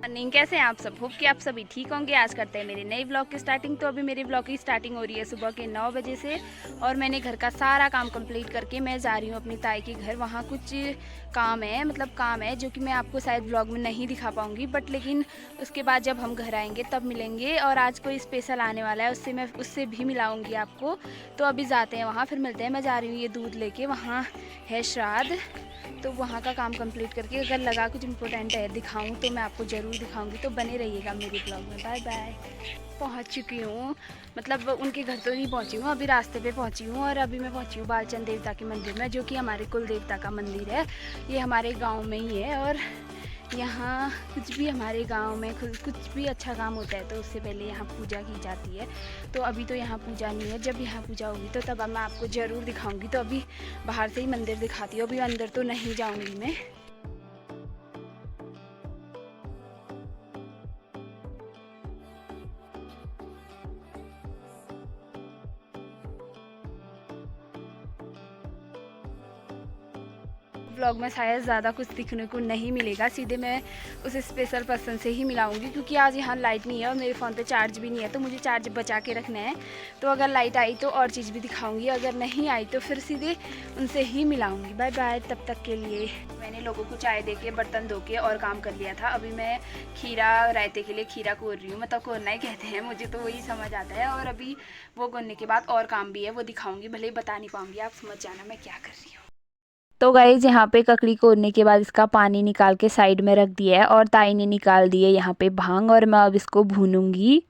Morning, कैसे हैं आप सब? होप कि आप सभी ठीक होंगे। आज करते हैं मेरे नए ब्लॉग की स्टार्टिंग। तो अभी मेरे ब्लॉग की स्टार्टिंग हो रही है सुबह के 9 बजे से और मैंने घर का सारा काम कंप्लीट करके मैं जा रही हूँ अपनी ताई के घर। वहाँ कुछ काम है, मतलब काम है जो कि मैं आपको शायद ब्लॉग में नहीं दिखा पाऊँगी, बट लेकिन उसके बाद जब हम घर आएंगे तब मिलेंगे। और आज कोई स्पेशल आने वाला है, उससे भी मिलाऊँगी आपको। तो अभी जाते हैं वहाँ, फिर मिलते हैं। मैं जा रही हूँ ये दूध लेके, वहाँ है श्राद्ध, तो वहाँ का काम कंप्लीट करके अगर लगा कुछ इम्पोर्टेंट है दिखाऊं तो मैं आपको ज़रूर दिखाऊंगी। तो बने रहिएगा मेरे ब्लॉग में। Bye bye. पहुँच चुकी हूँ, मतलब उनके घर तो नहीं पहुँची हूँ, अभी रास्ते पे पहुँची हूँ। और अभी मैं पहुँची हूँ बालचंद देवता के मंदिर में, जो कि हमारे कुल देवता का मंदिर है। ये हमारे गाँव में ही है और यहाँ कुछ भी हमारे गांव में कुछ भी अच्छा काम होता है तो उससे पहले यहाँ पूजा की जाती है। तो अभी तो यहाँ पूजा नहीं है, जब यहाँ पूजा होगी तो तब मैं आपको ज़रूर दिखाऊंगी। तो अभी बाहर से ही मंदिर दिखाती हूँ, अभी अंदर तो नहीं जाऊंगी मैं। व्लॉग में शायद ज़्यादा कुछ दिखने को नहीं मिलेगा, सीधे मैं उस स्पेशल पर्सन से ही मिलाऊंगी, क्योंकि आज यहाँ लाइट नहीं है और मेरे फ़ोन पे चार्ज भी नहीं है, तो मुझे चार्ज बचा के रखना है। तो अगर लाइट आई तो और चीज़ भी दिखाऊंगी, अगर नहीं आई तो फिर सीधे उनसे ही मिलाऊंगी। बाय बाय, तब तक के लिए। मैंने लोगों को चाय दे के, बर्तन धो के और काम कर लिया था। अभी मैं खीरा रायते के लिए खीरा कोर रही हूँ, मतलब कोरना ही कहते हैं, मुझे तो वही समझ आता है। और अभी वो कोरने के बाद और काम भी है, वो दिखाऊँगी, भले ही बता नहीं पाऊँगी, आप समझ जाना मैं क्या कर रही हूँ। तो गाइस, यहाँ पे ककड़ी कोरने के बाद इसका पानी निकाल के साइड में रख दिया है और ताई ने निकाल दी है यहाँ पे भांग, और मैं अब इसको भूनूंगी।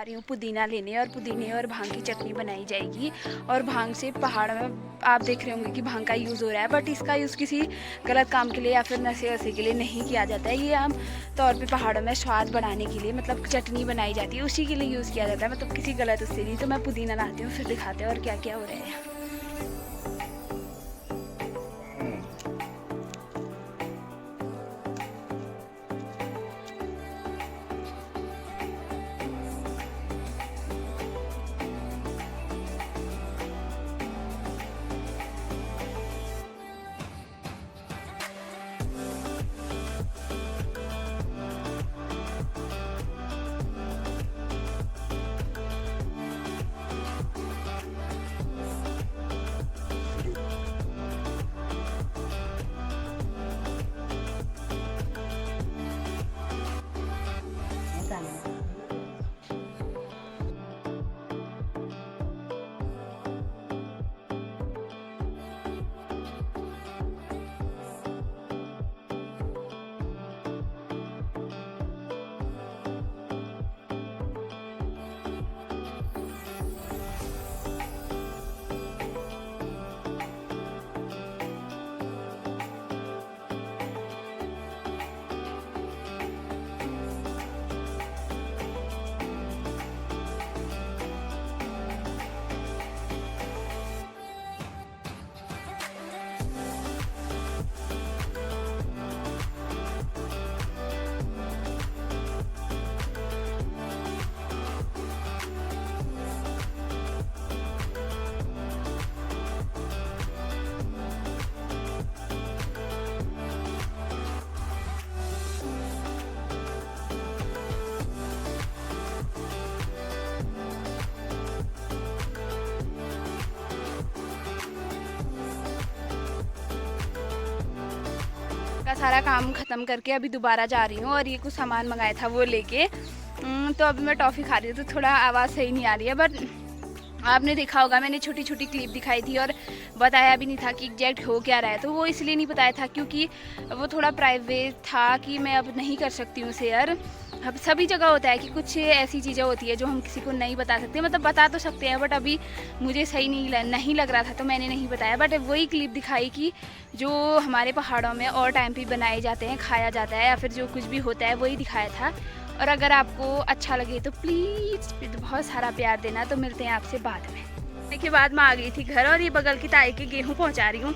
आ रही हूँ पुदीना लेने, और पुदीने और भांग की चटनी बनाई जाएगी। और भांग से पहाड़ में आप देख रहे होंगे कि भांग का यूज़ हो रहा है, बट इसका यूज़ किसी गलत काम के लिए या फिर नशे वशे के लिए नहीं किया जाता है। ये आम तौर पे पहाड़ों में स्वाद बढ़ाने के लिए, मतलब चटनी बनाई जाती है, उसी के लिए यूज़ किया जाता है, मतलब किसी गलत उससे नहीं। तो मैं पुदीना लाती हूँ, फिर दिखाते हैं और क्या क्या हो रहा है। का सारा काम ख़त्म करके अभी दोबारा जा रही हूँ, और ये कुछ सामान मंगाया था वो लेके। तो अभी मैं टॉफ़ी खा रही हूँ, तो थोड़ा आवाज़ सही नहीं आ रही है, बट आपने देखा होगा मैंने छोटी छोटी क्लिप दिखाई थी और बताया भी नहीं था कि एग्जैक्ट हो क्या रहा है। तो वो इसलिए नहीं बताया था क्योंकि वो थोड़ा प्राइवेट था कि मैं अब नहीं कर सकती हूँ शेयर। अब सभी जगह होता है कि कुछ ऐसी चीज़ें होती है जो हम किसी को नहीं बता सकते, मतलब बता तो सकते हैं, बट अभी मुझे सही नहीं लग रहा था तो मैंने नहीं बताया। बट वही क्लिप दिखाई कि जो हमारे पहाड़ों में और टाइम पे बनाए जाते हैं, खाया जाता है, या फिर जो कुछ भी होता है वही दिखाया था। और अगर आपको अच्छा लगे तो प्लीज़ बहुत सारा प्यार देना। तो मिलते हैं आपसे बाद में। के बाद मैं आ गई थी घर, और ये बगल की ताई के गेहूँ पहुंचा रही हूँ।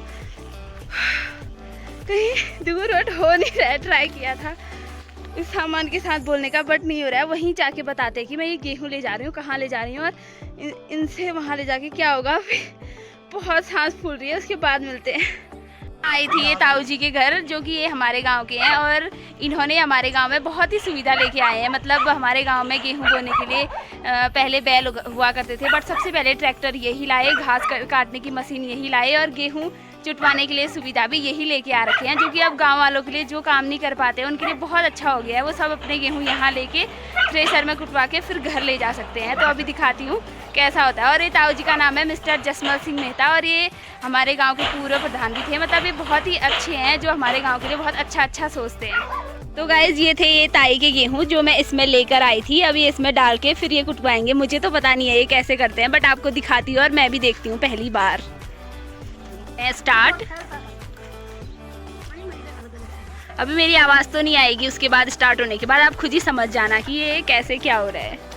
कहीं दूर वट हो नहीं रहा है, ट्राई किया था इस सामान के साथ बोलने का, बट नहीं हो रहा है। वहीं जाके बताते हैं कि मैं ये गेहूँ ले जा रही हूँ, कहाँ ले जा रही हूँ, और इनसे वहाँ ले जाके क्या होगा। बहुत सांस फूल रही है, उसके बाद मिलते हैं। आई थी ये ताऊ जी के घर, जो कि ये हमारे गांव के हैं, और इन्होंने हमारे गांव में बहुत ही सुविधा लेके आए हैं। मतलब हमारे गांव में गेहूं बोने के लिए पहले बैल हुआ करते थे, बट सबसे पहले ट्रैक्टर यही लाए, घास काटने की मशीन यही लाए, और गेहूं चुटवाने के लिए सुविधा भी यही लेके आ रखे हैं, जो कि अब गांव वालों के लिए जो काम नहीं कर पाते उनके लिए बहुत अच्छा हो गया है। वो सब अपने गेहूं यहाँ लेके थ्रेसर में कुटवा के फिर घर ले जा सकते हैं। तो अभी दिखाती हूँ कैसा होता है। और ये ताऊ जी का नाम है मिस्टर जसमल सिंह मेहता, और ये हमारे गांव के पूर्व प्रधान भी थे। मतलब ये बहुत ही अच्छे हैं, जो हमारे गांव के लिए बहुत अच्छा सोचते हैं। तो गाइज ये थे ये ताई के गेहूं जो मैं इसमें लेकर आई थी। अभी इसमें डाल के फिर ये कुटवाएंगे। मुझे तो पता नहीं है ये कैसे करते हैं, बट आपको दिखाती हूँ और मैं भी देखती हूँ पहली बार। स्टार्ट। अभी मेरी आवाज़ तो नहीं आएगी, उसके बाद स्टार्ट होने के बाद आप खुद ही समझ जाना कि ये कैसे क्या हो रहा है।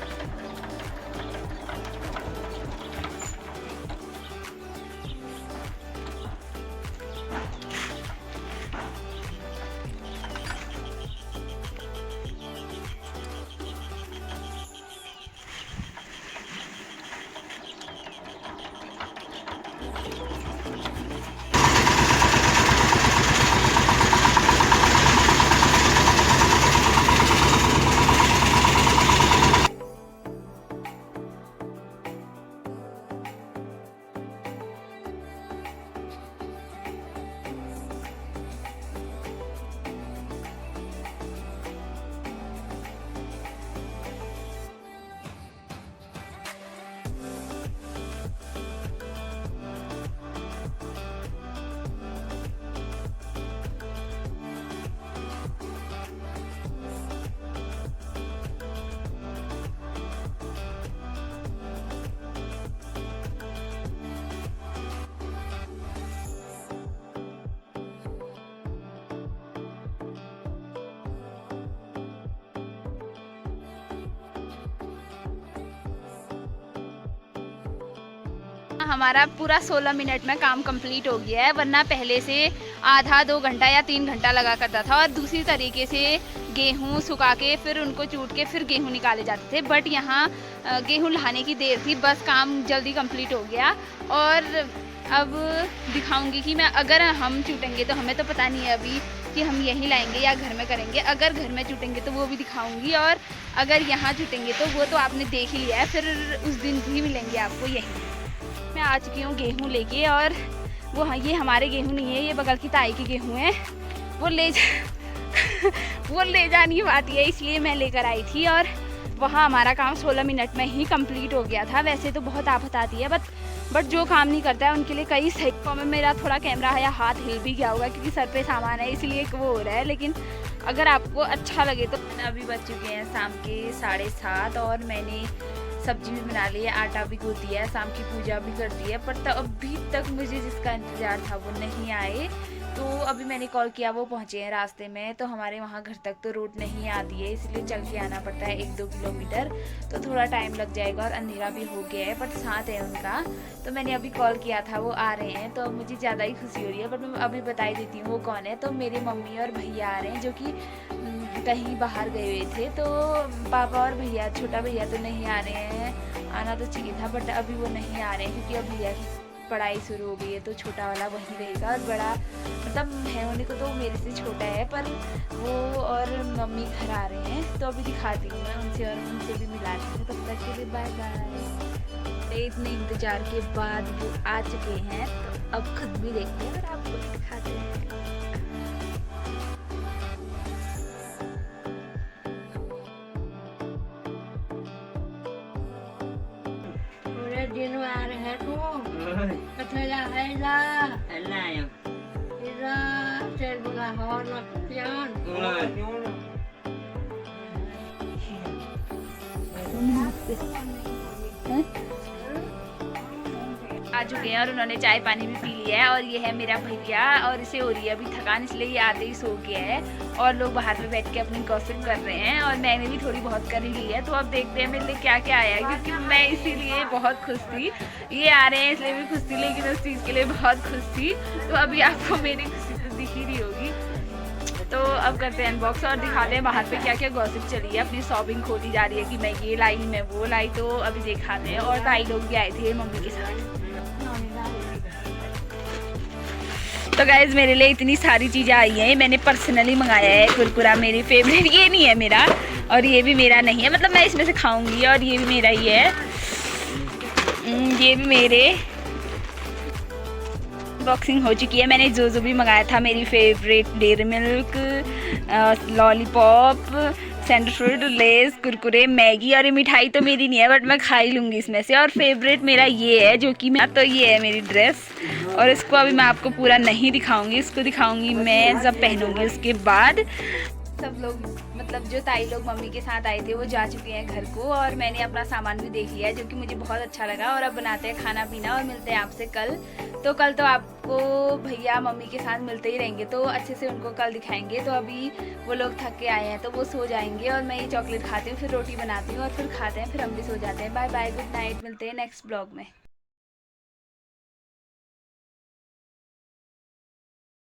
हमारा पूरा 16 मिनट में काम कंप्लीट हो गया है, वरना पहले से आधा 2 घंटा या 3 घंटा लगा करता था। और दूसरी तरीके से गेहूं सुखा के फिर उनको चूट के फिर गेहूं निकाले जाते थे, बट यहाँ गेहूं लाने की देर थी, बस काम जल्दी कंप्लीट हो गया। और अब दिखाऊंगी कि मैं अगर हम चूटेंगे तो हमें तो पता नहीं है अभी कि हम यहीं लाएंगे या घर में करेंगे। अगर घर में चूटेंगे तो वो भी दिखाऊंगी, और अगर यहाँ चूटेंगे तो वो तो आपने देख ही लिया है, फिर उस दिन भी मिलेंगे आपको यहीं। मैं आ चुकी हूँ गेहूँ लेके, और वो ये हमारे गेहूँ नहीं है, ये बगल की ताई के गेहूँ हैं। वो ले जानी आती है, इसलिए मैं लेकर आई थी। और वहाँ हमारा काम 16 मिनट में ही कंप्लीट हो गया था। वैसे तो बहुत आफत आती है, बट जो काम नहीं करता है उनके लिए कई सही। में मेरा थोड़ा कैमरा है या हाथ हिल भी गया होगा क्योंकि सर पे सामान है, इसलिए वो हो रहा है। लेकिन अगर आपको अच्छा लगे तो। अभी बज चुके हैं शाम के 7:30, और मैंने सब्जी भी बना ली है, आटा भी गूंथ दिया है, शाम की पूजा भी कर दी है। पर अभी तक मुझे जिसका इंतज़ार था वो नहीं आए। तो अभी मैंने कॉल किया, वो पहुँचे हैं रास्ते में। तो हमारे वहाँ घर तक तो रोड नहीं आती है, इसलिए चल के आना पड़ता है 1-2 किलोमीटर। तो थोड़ा टाइम लग जाएगा, और अंधेरा भी हो गया है, बट साथ है उनका। तो मैंने अभी कॉल किया था, वो आ रहे हैं। तो मुझे ज़्यादा ही खुशी हो रही है, बट मैं अभी बता ही देती हूँ वो कौन है। तो मेरे मम्मी और भैया आ रहे हैं, जो कि कहीं बाहर गए हुए थे। तो पापा और भैया, छोटा भैया तो नहीं आ रहे हैं, आना तो चाहिए था, बट अभी वो नहीं आ रहे हैं क्योंकि अब भैया की पढ़ाई शुरू हो गई है। तो छोटा वाला वहीं रहेगा, और बड़ा मतलब है होने को तो मेरे से छोटा है, पर वो और मम्मी घर आ रहे हैं। तो अभी दिखाती हूँ मैं उनसे, और उनसे भी मिला रही हूँ। तब तक के लिए बाय बाय। इतने इंतज़ार के बाद वो आ चुके हैं, तो अब खुद भी देखते हैं और आपको भी दिखाते हैं। Din var här då. Att höra hejda. Nej. Ira, ser båda har något fjärn. आ चुके हैं, और उन्होंने चाय पानी भी पी लिया है। और ये है मेरा भैया, और इसे हो रही है अभी थकान, इसलिए ये आते ही सो गया है। और लोग बाहर में बैठ के अपनी गॉसिप कर रहे हैं, और मैंने भी थोड़ी बहुत कर ली है। तो अब देखते हैं मेरे लिए क्या क्या आया है, क्योंकि मैं इसीलिए बहुत खुश थी। ये आ रहे हैं इसलिए भी खुश थी, लेकिन उस चीज़ के लिए बहुत खुश थी। तो अभी आपको मेरी खुशी तो दिख ही रही होगी। तो अब करते हैं अनबॉक्स, और दिखाते हैं बाहर पे क्या क्या गॉसिप चली है। अपनी शॉपिंग खोली जा रही है कि मैं ये लाई, मैं वो लाई। तो अभी दिखाते हैं। और भाई लोग भी आए थे मम्मी के साथ। तो गाइज मेरे लिए इतनी सारी चीज़ें आई हैं, मैंने पर्सनली मंगाया है कुरकुरा, मेरी फेवरेट। ये नहीं है मेरा और ये भी मेरा नहीं है, मतलब मैं इसमें से खाऊंगी, और ये भी मेरा ही है, ये भी मेरे। बॉक्सिंग हो चुकी है, मैंने जो भी मंगाया था, मेरी favourite dairy milk, lollipop, centre fruit, less, Kurkure, Maggi, और ये मिठाई तो मेरी नहीं है बट मैं खा ही लूँगी इसमें से। और फेवरेट मेरा ये है, जो कि मैं, तो ये है मेरी ड्रेस, और इसको अभी मैं आपको पूरा नहीं दिखाऊंगी, इसको दिखाऊंगी मैं जब पहनूंगी उसके बाद। सब लोग, मतलब जो ताई लोग मम्मी के साथ आए थे वो जा चुके हैं घर को, और मैंने अपना सामान भी देख लिया है, जो कि मुझे बहुत अच्छा लगा। और अब बनाते हैं खाना पीना और मिलते हैं आपसे कल। तो कल तो आपको भैया मम्मी के साथ मिलते ही रहेंगे, तो अच्छे से उनको कल दिखाएंगे। तो अभी वो लोग थक के आए हैं तो वो सो जाएंगे, और मैं ये चॉकलेट खाती हूँ, फिर रोटी बनाती हूँ और फिर खाते हैं, फिर हम भी सो जाते हैं। बाय बाय, गुड नाइट, मिलते हैं नेक्स्ट ब्लॉग में।